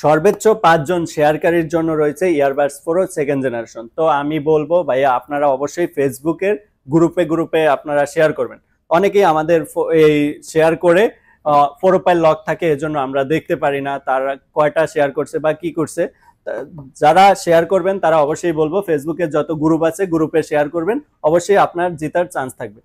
সর্বোচ্চ 5 জন শেয়ারকারীর জন্য রয়েছে ইয়ারবাডস প্রো সেকেন্ড জেনারেশন। তো আমি বলবো ভাইয়া আপনারা অবশ্যই ফেসবুকের গ্রুপে গ্রুপে আপনারা শেয়ার করবেন। অনেকেই আমাদের এই শেয়ার করে প্রোফাইল লক থাকে, এজন্য আমরা দেখতে পারি না তারা কয়টা শেয়ার করছে বা কি করছে। যারা শেয়ার করবেন তারা অবশ্যই বলবো ফেসবুকের যত গ্রুপ আছে গ্রুপে শেয়ার করবেন, অবশ্যই আপনার জেতার চান্স থাকবে।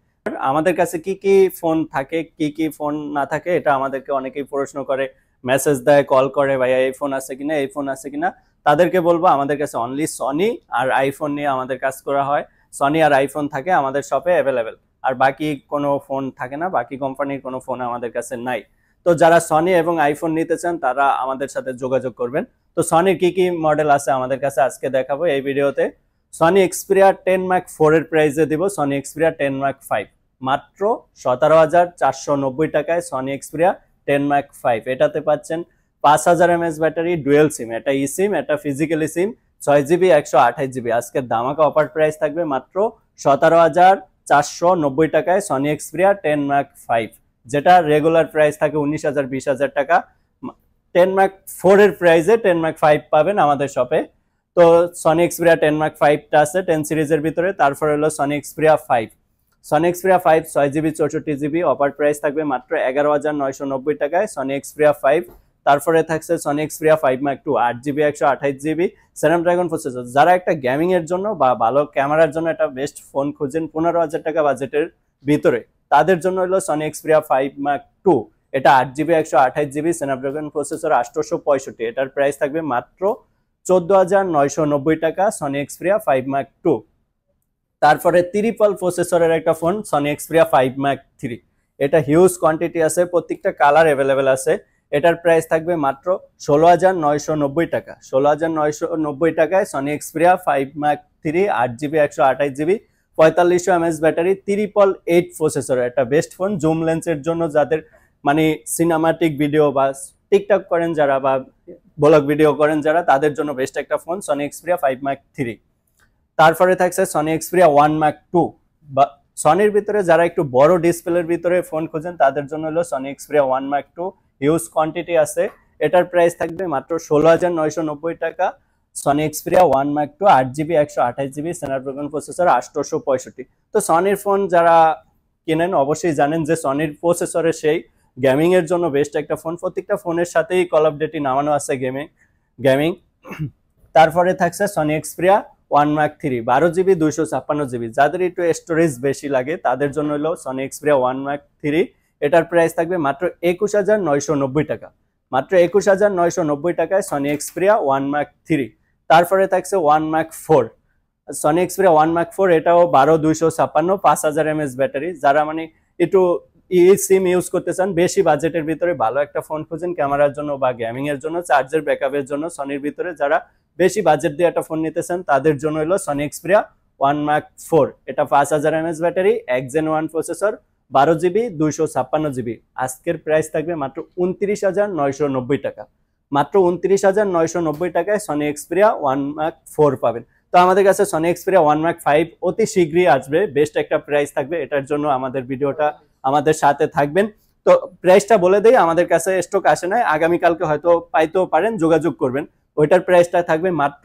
আমাদের কাছে কি কি ফোন থাকে কি কি ফোন না থাকে এটা আমাদেরকে অনেকেই প্রশ্ন করে, মেসেজ দেয়, কল করে, ভাইয়া এই ফোন আছে কিনা এই ফোন আছে কিনা। তাদেরকে বলবো আমাদের কাছে অনলি সনি আর আইফোন নিয়ে আমাদের কাজ করা হয়। সনি আর আইফোন থাকে আমাদের শপে অ্যাভেলেবেল, আর বাকি কোনো ফোন থাকে না, বাকি কোম্পানির কোনো ফোন আমাদের কাছে নাই। তো যারা সনি এবং আইফোন নিতে চান তারা আমাদের সাথে যোগাযোগ করবেন। তো সনির কি কি মডেল আছে আমাদের কাছে আজকে দেখাবো এই ভিডিওতে। সনি এক্সপিরিয়া 10 ম্যাক 4 এর প্রাইসে দিব সনি এক্সপিরিয়া 10 ম্যাক 5 মাত্র 17,490 টাকায়। সনি এক্সপিরিয়া 10 ম্যাক 5 এটাতে পাচ্ছেন 5000 mAh ব্যাটারি, ডুয়েল সিম, এটা ই সিম, এটা ফিজিক্যালি সিম, 6GB 128GB। আজকের ধামাকা অফার প্রাইস থাকবে মাত্র 17,490 টাকায় সনি এক্সপিরিয়া 10 ম্যাক 5, যেটা রেগুলার প্রাইস থাকে 19,000 20,000 টাকা। 10 ম্যাক 4 এর প্রাইসে 10 ম্যাক 5 পাবেন আমাদের শপে। তো সনি এক্সপিরিয়া 10 ম্যাক 5টা আছে 10 সিরিজের ভিতরে। তারপর হলো Sony Xperia 5, Sony Xperia 5 6GB 64GB, offer price থাকবে মাত্র 11,990 টাকায় সনি এক্সপিরিয়া 5। তারপরে থাকছে Sony Xperia 5 Mac 2 8GB 128GB Snapdragon processor. যারা একটা গেমিং এর জন্য বা ভালো ক্যামেরার জন্য একটা বেস্ট ফোন খুঁজেন 15,000 টাকা বাজেটের ভিতরে, তাদের জন্য হলো সনি এক্সপিরিয়া 5 ম্যাক 2, এটা 8GB 128GB স্ন্যাপড্রাগন প্রসেসর 865, এটার প্রাইস থাকবে মাত্র 14,990 টাকা সনি এক্সপিরিয়া 5 ম্যাক 2। তারপরে ট্রিপল প্রসেসরের একটা ফোন সনি এক্সপিরিয়া 5 ম্যাক 3, এটা হিউজ কোয়ান্টিটি আছে, প্রত্যেকটা কালার অ্যাভেলেবেল আছে। এটার প্রাইস থাকবে মাত্র 16,990 টাকা। 16,990 টাকায় Sony Xperia 5 Mac 3 8GB 128GB 4500 mAh battery, 888 processor, একটা বেস্ট ফোন জুম লেন্সের জন্য, যাদের মানে সিনেমাটিক ভিডিও বা টিকটক করেন যারা বা ব্লগ ভিডিও করেন যারা, তাদের জন্য বেস্ট একটা ফোন সনি এক্সপিরিয়া 5 ম্যাক 3। তারপরে থাকছে সনি এক্সপিরিয়া 1 ম্যাক 2, বা সনির ভিতরে যারা একটু বড় ডিসপ্লের ভিতরে ফোন খোঁজেন তাদের জন্য হলো Sony Xperia 1 Mac 2, huge quantity আছে। এটার প্রাইস থাকবে মাত্র 16,990 টাকা Sony Xperia 1 Mac 2 8GB 128GB Snapdragon processor 865। তো সনির ফোন যারা কিনেন অবশ্যই জানেন যে সনির প্রসেসরের সেই গেমিং এর জন্য বেস্ট একটা ফোন, প্রত্যেকটা ফোনের সাথেই কল অফ ডিউটি নামানো আছে গেমিং। তারপরে থাকছে Sony Xperia 1 Mac 3 12GB 256GB, যাদের একটু স্টোরেজ বেশি লাগে তাদের জন্য হলো সনি এক্সপিরিয়া 1 ম্যাক 3, এটার প্রাইস থাকবে মাত্র 21,990 টাকা। মাত্র 21,990 টাকায় সনি এক্সপিরিয়া 1 ম্যাক 3। তারপরে থাকছে 1 ম্যাক 4, সনি এক্সপিরিয়া 1 ম্যাক 4, এটাও 12/256 5000 mAh ব্যাটারি। যারা মানে একটু সিম ইউজ করতে চান, বেশি বাজেটের ভিতরে ভালো একটা ফোন খুঁজেন ক্যামেরার জন্য বা গেমিং এর জন্য, চার্জের ব্যাকআপের জন্য, সনির ভিতরে যারা বেশি বাজেট দিয়ে একটা ফোন নিতে চান তাদের জন্য হলো সনি এক্সপিরিয়া 1 ম্যাক 4, এটা 5000 mAh battery, 1 Gen 1 processor, 12GB 256GB। আজকের প্রাইস থাকবে মাত্র 29,990 টাকা। মাত্র 29,990 টাকায় সনি এক্সপিরিয়া 1 ম্যাক 4 পাবেন। তো আমাদের কাছে সনি এক্সপিরিয়া 1 ম্যাক 5 অতি শীঘ্রই আসবে, বেস্ট একটা প্রাইস থাকবে, এটার জন্য আমাদের ভিডিওটা আমাদের সাথে থাকবেন। তো প্রাইসটা বলে দেই, আমাদের কাছে স্টক আসে নাই, আগামীকালকে হয়তো পাইতেও পারেন, যোগাযোগ করবেন। ওইটার প্রাইসটা থাকবে মাত্র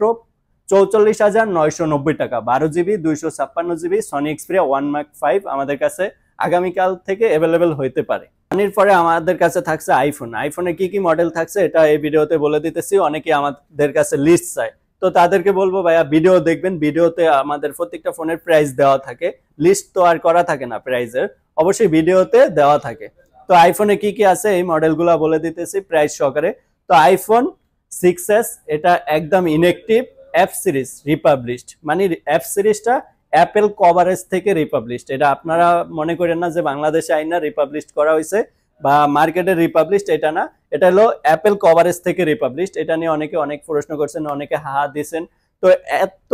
44,990 টাকা, 12GB 256GB Sony Xperia 1 Mac 5 আমাদের কাছে আগামীকাল থেকে অ্যাভেলেবেল হইতে পারে। এর পরে আমাদের কাছে থাকছে আইফোন। আইফোনে কি কি মডেল থাকছে এটা এই ভিডিওতে বলে দিতেছি, অনেকে আমাদের কাছে লিস্ট চায়, তো তাদেরকে বলবো ভাইয়া ভিডিও দেখবেন, ভিডিওতে আমাদের প্রত্যেকটা ফোনের প্রাইস দেওয়া থাকে, লিস্ট তো আর করা থাকে না প্রাইসের, অবশ্যই ভিডিওতে দেওয়া থাকে। তো আইফোনে কি কি আছে এই মডেলগুলো বলে দিতেছি প্রাইস সহকারে। তো আইফোন 6s, এটা একদম ইনঅ্যাক্টিভ, এফ সিরিজ রিপাবলিশড, মানে এফ সিরিজটা অ্যাপেল কভারেজ থেকে রিপাবলিশড। এটা আপনারা মনে করেন না যে বাংলাদেশে আইনা রিপাবলিশড করা হয়েছে বা মার্কেটে রিপাবলিশড, এটা না, এটা হলো অ্যাপেল কভারেজ থেকে রিপাবলিশড। এটা নিয়ে অনেকে অনেক প্রশ্ন করছেন, অনেকে হাহা দিয়েছেন। তো এত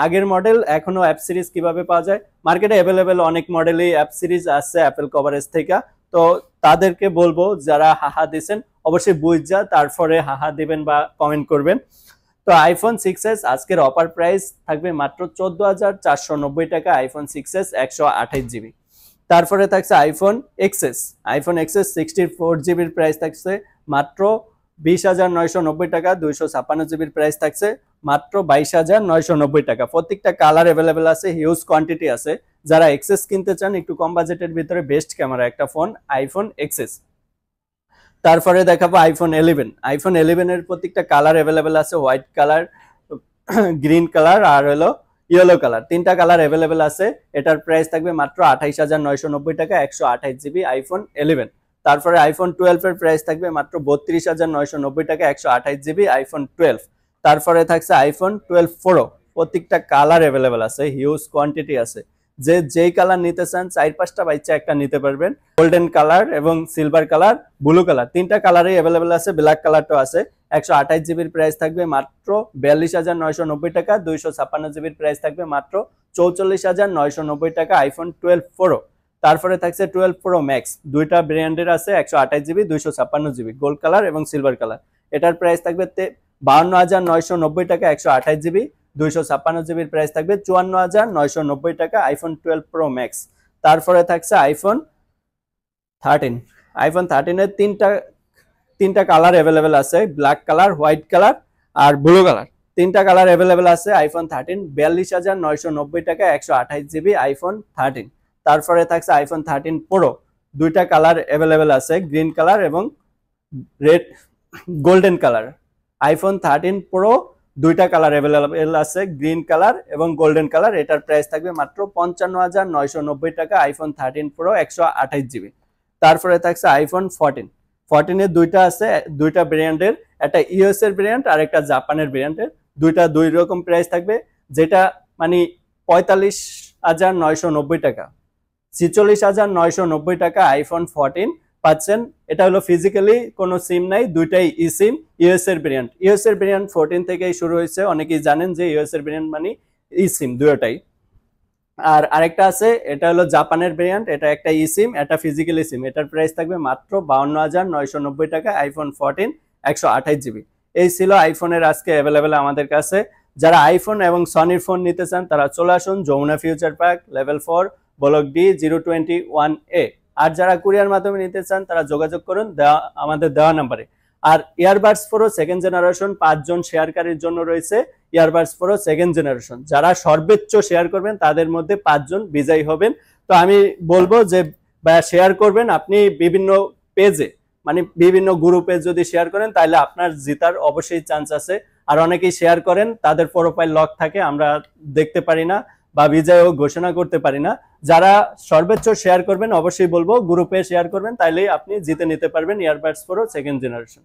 আগের মডেল এখনো অ্যাপ সিরিজ কিভাবে পাওয়া যায়? মার্কেটে অ্যাভেলেবেল অনেক মডেলই অ্যাপ সিরিজ আছে অ্যাপেল কভারেজ থেকে। তো তাদেরকে বলবো যারা হাহা দিয়েছেন অবশ্যই বুঝা তারপরে হাহা দিবেন বা কমেন্ট করবেন। তো আইফোন 6s আজকের অফার প্রাইস থাকবে মাত্র 14,490 টাকা, আইফোন 6s 128GB। তারপরে থাকছে iPhone XS. IPhone XS 64GB price থাকছে মাত্র 20,990 টাকা। 256 জিবির প্রাইস থাকছে মাত্র 22,990 টাকা। প্রত্যেকটা কালার অ্যাভেলেবেল আছে, হিউজ কোয়ান্টিটি আছে। যারা এক্সেস কিনতে চান একটু কম বাজেটের ভিতরে বেস্ট ক্যামেরা একটা ফোন আইফোন এক্সেস। তারপরে দেখাবো আইফোন 11। আইফোন 11 এর প্রত্যেকটা কালার অ্যাভেলেবেল আছে, হোয়াইট কালার, গ্রিন কালার আর হলো ইয়েলো কালার, তিনটা কালার অ্যাভেলেবেল আছে। এটার প্রাইস থাকবে মাত্র 28,990 টাকা, 128 জিবি আইফোন 11। তারপরে আইফোন 12 এর প্রাইস থাকবে মাত্র 32,990 টাকা, 128 জিবি আইফোন 12। তারপরে থাকছে আইফোন 12 প্রো, প্রত্যেকটা কালার অ্যাভেলেবেল আছে, হিউজ কোয়ান্টিটি আছে। যে যেই কালার নিতে চান 4-5টা বাইচা একটা নিতে পারবেন। গোল্ডেন কালার এবং সিলভার কালার, ব্লু কালার, তিনটা কালারই অ্যাভেলেবেল আছে, ব্ল্যাক কালারটাও আছে। 128 জিবির প্রাইস থাকবে মাত্র 42,990 টাকা, 256 জিবির প্রাইস থাকবে মাত্র 44,990 টাকা আইফোন 12 প্রো। তারপরে থাকছে 12 প্রো ম্যাক্স, দুইটা ব্র্যান্ডের আছে, 128 জিবি 256 জিবি, গোল্ড কালার এবং সিলভার কালার। এটার প্রাইস থাকবে 52,990 টাকা, 128 জিবি 256 জিবির প্রাইস থাকবে 54,990 টাকা আইফোন 12 প্রো ম্যাক্স। তারপরে থাকছে আইফোন 13। আইফোন 13 এর তিনটা কালার অ্যাভেলেবেল আছে, ব্ল্যাক কালার, হোয়াইট কালার আর ব্লু কালার, তিনটা কালার অ্যাভেলেবেল আছে। আইফোন 13 42,990 টাকা, 128 জিবি আইফোন 13। তারপরে থাকছে আইফোন 13 প্রো, দুইটা কালার অ্যাভেলেবেল আছে, গ্রিন কালার এবং red golden colour. IPhone 13 pro দুইটা কালার অ্যাভেলেবেল আছে, গ্রিন কালার এবং গোল্ডেন কালার। এটার প্রাইস থাকবে মাত্র 55,990 টাকা আইফোন 13 প্রো, 128 জিবি। তারপরে থাকছে আইফোন 14 এর দুইটা আছে, দুইটা ব্র্যান্ডের, একটা ইউএস এর ব্র্যান্ড আর একটা জাপানের ব্র্যান্ডের। দুইটা দুই রকম প্রাইস থাকবে, যেটা মানে 45,990 টাকা, 46,990 টাকা আইফোন 14 পাচ্ছেন। এটা হলো ফিজিক্যালি কোনো সিম নাই, দুইটাই ই সিম, ইউএস এর ব্র্যান্ড। ইউএস এর ব্র্যান্ড 14 থেকেই শুরু হয়েছে, অনেকেই জানেন যে ইউএস এর ব্র্যান্ড মানে ই সিম দুটোটাই। আর আরেকটা আছে, এটা হলো জাপানের ব্র্যান্ড, এটা একটা ই সিম, এটা ফিজিক্যালি সিম। এটার প্রাইস থাকবে মাত্র 52,990 টাকা আইফোন 14, 128 জিবি। এই ছিল আইফোনের আজকে অ্যাভেলেবেল আমাদের কাছে। যারা আইফোন এবং সনির ফোন নিতে চান তারা চলে আসুন Jamuna Future Park, level 4, block D, 021A। আর যারা কুরিয়ার মাধ্যমে নিতে চান তারা যোগাযোগ করুন আমাদের দেওয়া নাম্বারে। আর ইয়ারবাডস প্রো সেকেন্ড জেনারেশন 5 জন শেয়ারকারীর জন্য রয়েছে ইয়ারবাডস প্রো সেকেন্ড জেনারেশন। যারা সর্বোচ্চ শেয়ার করবেন তাদের মধ্যে 5 জন বিজয়ী হবেন। তো আমি বলবো যে শেয়ার করবেন আপনি বিভিন্ন পেজে, মানে বিভিন্ন গ্রুপে যদি শেয়ার করেন তাহলে আপনার জেতার অবশ্যই চান্স আছে। আর অনেকেই শেয়ার করেন, তাদের প্রোফাইল লক থাকে, আমরা দেখতে পারি না বা বিজয়ও ঘোষণা করতে পারি না। যারা সর্বোচ্চ শেয়ার করবেন অবশ্যই বলবো গ্রুপে শেয়ার করবেন, তাইলেই আপনি জিতে নিতে পারবেন ইয়ারবাডস প্রো সেকেন্ড জেনারেশন।